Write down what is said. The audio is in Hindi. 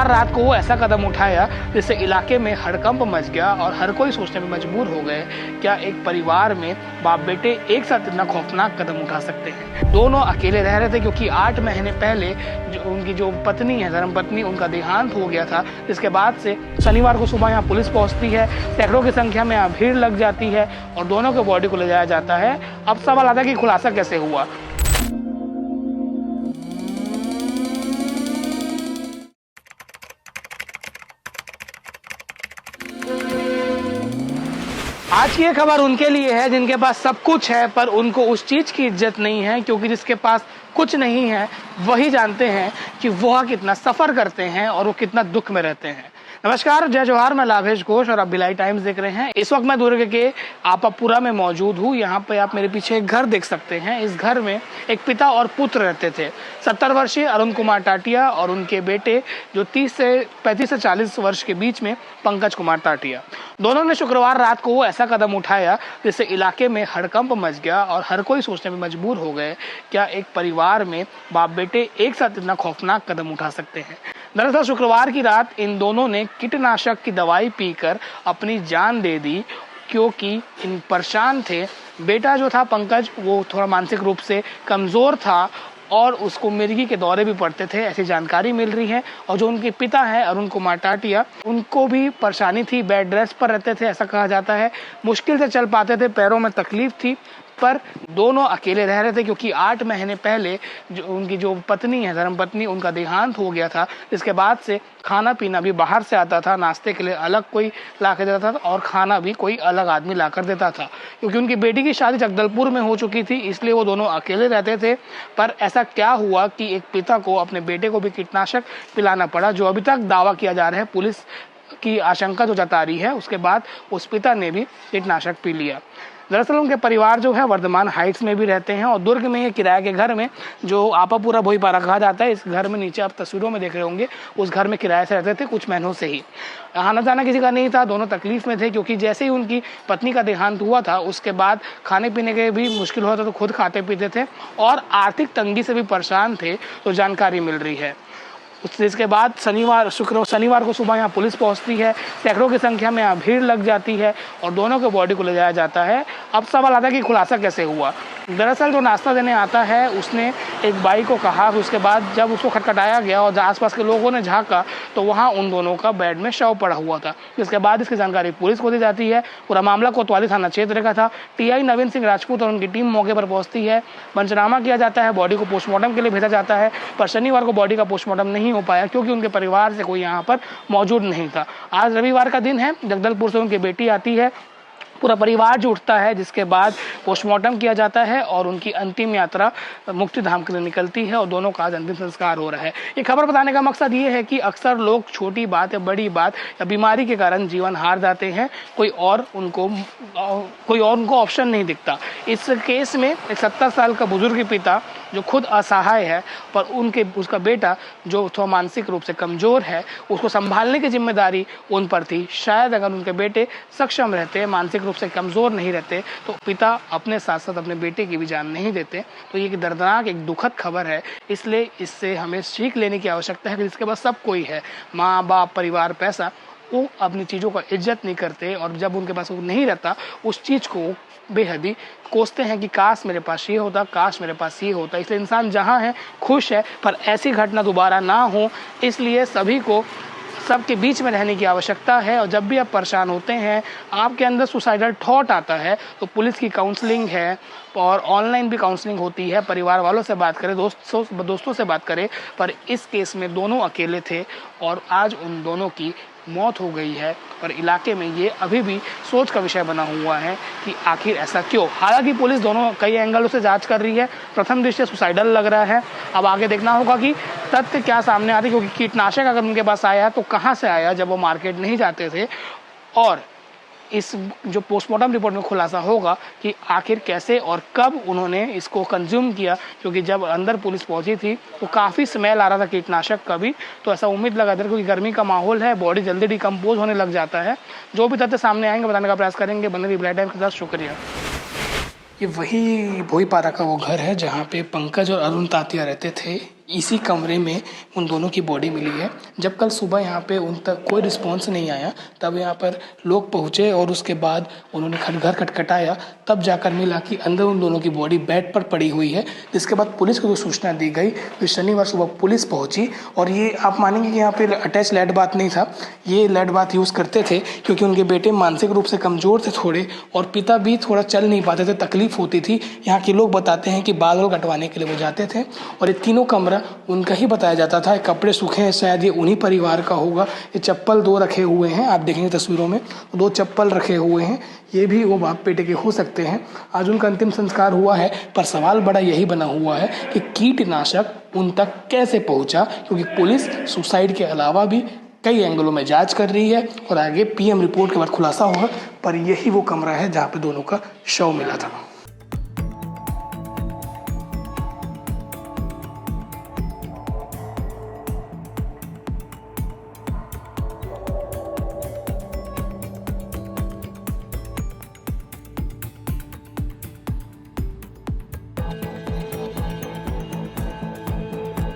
शुक्रवार रात को वो ऐसा कदम उठाया जिससे इलाके में हड़कंप मच गया और हर कोई सोचने में मजबूर हो गए, क्या एक परिवार में बाप बेटे एक साथ इतना खौफनाक कदम उठा सकते हैं। दोनों अकेले रह रहे थे क्योंकि 8 महीने पहले उनकी जो पत्नी है, धर्मपत्नी, उनका देहांत हो गया था। जिसके बाद से शनिवार को सुबह यहाँ पुलिस पहुंचती है, सैकड़ों की संख्या में यहाँ भीड़ लग जाती है और दोनों के बॉडी को ले जाया जाता है। अब सवाल आता है कि खुलासा कैसे हुआ। आज की ये खबर उनके लिए है जिनके पास सब कुछ है पर उनको उस चीज की इज्जत नहीं है, क्योंकि जिसके पास कुछ नहीं है वही जानते हैं कि वह कितना सफर करते हैं और वो कितना दुख में रहते हैं। नमस्कार, जय जोहार, मैं लाभेश घोष और आप भिलाई टाइम्स देख रहे हैं। इस वक्त मैं दुर्ग के आपापुरा में मौजूद हूँ। यहाँ पे आप मेरे पीछे एक घर देख सकते हैं। इस घर में एक पिता और पुत्र रहते थे। 70 वर्षीय अरुण कुमार टाटिया और उनके बेटे जो 35 से 40 वर्ष के बीच में पंकज कुमार टाटिया। दोनों ने शुक्रवार रात को वो ऐसा कदम उठाया जिससे इलाके में हड़कंप मच गया और हर कोई सोचने में मजबूर हो गए, क्या एक परिवार में बाप बेटे एक साथ इतना खौफनाक कदम उठा सकते हैं। दरअसल शुक्रवार की रात इन दोनों ने कीटनाशक की दवाई पीकर अपनी जान दे दी, क्योंकि इन परेशान थे। बेटा जो था पंकज, वो थोड़ा मानसिक रूप से कमजोर था और उसको मिर्गी के दौरे भी पड़ते थे, ऐसी जानकारी मिल रही है। और जो उनके पिता हैं अरुण कुमार टाटिया, उनको भी परेशानी थी, बेड रेस्ट पर रहते थे, ऐसा कहा जाता है। मुश्किल से चल पाते थे, पैरों में तकलीफ थी, पर दोनों अकेले रह रहे थे क्योंकि 8 महीने पहले उनकी जो पत्नी है, धर्मपत्नी, उनका देहांत हो गया था। इसके बाद से खाना पीना भी बाहर से आता था, नाश्ते के लिए अलग कोई ला के देता था और खाना भी कोई अलग आदमी ला कर देता था। क्योंकि उनकी बेटी की शादी जगदलपुर में हो चुकी थी, इसलिए वो दोनों अकेले रहते थे। पर ऐसा क्या हुआ कि एक पिता को अपने बेटे को भी कीटनाशक पिलाना पड़ा, जो अभी तक दावा किया जा रहा है, पुलिस की आशंका जो जता रही है। उसके बाद उस पिता ने भी कीटनाशक पी लिया। दरअसल उनके परिवार जो है वर्धमान हाइट्स में भी रहते हैं और दुर्ग में ये किराए के घर में, जो आपापुरा भोईपारा कहा जाता है, इस घर में नीचे आप तस्वीरों में देख रहे होंगे, उस घर में किराए से रहते थे कुछ महीनों से ही। आना जाना किसी का नहीं था, दोनों तकलीफ में थे क्योंकि जैसे ही उनकी पत्नी का देहांत हुआ था उसके बाद खाने पीने के भी मुश्किल हुआ था, तो खुद खाते पीते थे और आर्थिक तंगी से भी परेशान थे, तो जानकारी मिल रही है। इसके बाद शनिवार को सुबह यहाँ पुलिस पहुंचती है, सैकड़ों की संख्या में यहाँ भीड़ लग जाती है और दोनों के बॉडी को ले जाया जाता है। अब सवाल आता है कि खुलासा कैसे हुआ। दरअसल जो नाश्ता देने आता है उसने एक बाई को कहा, उसके बाद जब उसको खटखटाया गया और आसपास के लोगों ने झाँका तो वहाँ उन दोनों का बेड में शव पड़ा हुआ था। जिसके बाद इसकी जानकारी पुलिस को दी जाती है। पूरा मामला कोतवाली थाना क्षेत्र का था। टीआई नवीन सिंह राजपूत और उनकी टीम मौके पर पहुंचती है, पंचनामा किया जाता है, बॉडी को पोस्टमार्टम के लिए भेजा जाता है। पर शनिवार को बॉडी का पोस्टमार्टम नहीं हो पाया क्योंकि उनके परिवार से कोई यहाँ पर मौजूद नहीं था। आज रविवार का दिन है, जगदलपुर से उनकी बेटी आती है, पूरा परिवार जुटता है, जिसके बाद पोस्टमार्टम किया जाता है और उनकी अंतिम यात्रा मुक्ति धाम के लिए निकलती है और दोनों का आज अंतिम संस्कार हो रहा है। ये खबर बताने का मकसद ये है कि अक्सर लोग छोटी बात या बड़ी बात या बीमारी के कारण जीवन हार जाते हैं, कोई और उनको ऑप्शन नहीं दिखता। इस केस में एक 70 साल का बुजुर्ग पिता जो खुद असहाय है, पर उसका बेटा जो थोड़ा मानसिक रूप से कमजोर है, उसको संभालने की जिम्मेदारी उन पर थी। शायद अगर उनके बेटे सक्षम रहते, मानसिक रूप से कमजोर नहीं रहते, तो पिता अपने साथ साथ अपने बेटे की भी जान नहीं देते। तो ये एक दर्दनाक, एक दुखद खबर है। इसलिए इससे हमें सीख लेने की आवश्यकता है कि जिसके पास सब कोई है, माँ बाप, परिवार, पैसा, वो अपनी चीज़ों का इज्जत नहीं करते और जब उनके पास वो नहीं रहता उस चीज़ को बेहद कोसते हैं कि काश मेरे पास ये होता, काश मेरे पास ये होता। इसलिए इंसान जहाँ है खुश है, पर ऐसी घटना दोबारा ना हो, इसलिए सभी को सबके बीच में रहने की आवश्यकता है। और जब भी आप परेशान होते हैं, आपके अंदर सुसाइडल थॉट आता है, तो पुलिस की काउंसलिंग है और ऑनलाइन भी काउंसलिंग होती है। परिवार वालों से बात करें, दोस्तों से बात करें। पर इस केस में दोनों अकेले थे और आज उन दोनों की मौत हो गई है और इलाके में ये अभी भी सोच का विषय बना हुआ है कि आखिर ऐसा क्यों। हालांकि पुलिस दोनों कई एंगलों से जांच कर रही है। प्रथम दृष्टया सुसाइडल लग रहा है, अब आगे देखना होगा कि तथ्य क्या सामने आते, क्योंकि कीटनाशक अगर उनके पास आया है तो कहाँ से आया जब वो मार्केट नहीं जाते थे। और इस जो पोस्टमार्टम रिपोर्ट में खुलासा होगा कि आखिर कैसे और कब उन्होंने इसको कंज्यूम किया, क्योंकि जब अंदर पुलिस पहुंची थी तो काफ़ी स्मेल आ रहा था कीटनाशक का भी। तो ऐसा उम्मीद लगा था, क्योंकि गर्मी का माहौल है, बॉडी जल्दी डिकम्पोज होने लग जाता है। जो भी तथ्य सामने आएंगे बताने का प्रयास करेंगे। बने रहिए भिलाई टाइम्स के साथ। शुक्रिया। ये वही भोईपारा का वो घर है जहाँ पे पंकज और अरुण तातिया रहते थे। इसी कमरे में उन दोनों की बॉडी मिली है। जब कल सुबह यहाँ पे उन तक कोई रिस्पॉन्स नहीं आया, तब यहाँ पर लोग पहुँचे और उसके बाद उन्होंने घर खटखटाया, तब जाकर मिला कि अंदर उन दोनों की बॉडी बेड पर पड़ी हुई है। जिसके बाद पुलिस को जो सूचना दी गई, तो शनिवार सुबह पुलिस पहुँची और ये आप मानेंगे कि यहाँ पे अटैच लेट बाथ नहीं था, ये लेट बाथ यूज़ करते थे क्योंकि उनके बेटे मानसिक रूप से कमज़ोर थे थोड़े, और पिता भी थोड़ा चल नहीं पाते थे, तकलीफ होती थी। यहाँ के लोग बताते हैं कि बाल कटवाने के लिए वो जाते थे और ये तीनों कमरा उनका ही बताया जाता था। कपड़े सूखे हैं, शायद ये उन्हीं परिवार का होगा। ये चप्पल 2 रखे हुए हैं, आप देखेंगे तस्वीरों में 2 चप्पल रखे हुए हैं, ये भी वो बाप बेटे के हो सकते हैं। आज उनका अंतिम संस्कार हुआ है, पर सवाल बड़ा यही बना हुआ है कि कीटनाशक उन तक कैसे पहुंचा, क्योंकि पुलिस सुसाइड के अलावा भी कई एंगलों में जांच कर रही है और आगे पीएम रिपोर्ट के बाद खुलासा होगा। पर यही वो कमरा है जहाँ पे दोनों का शव मिला था।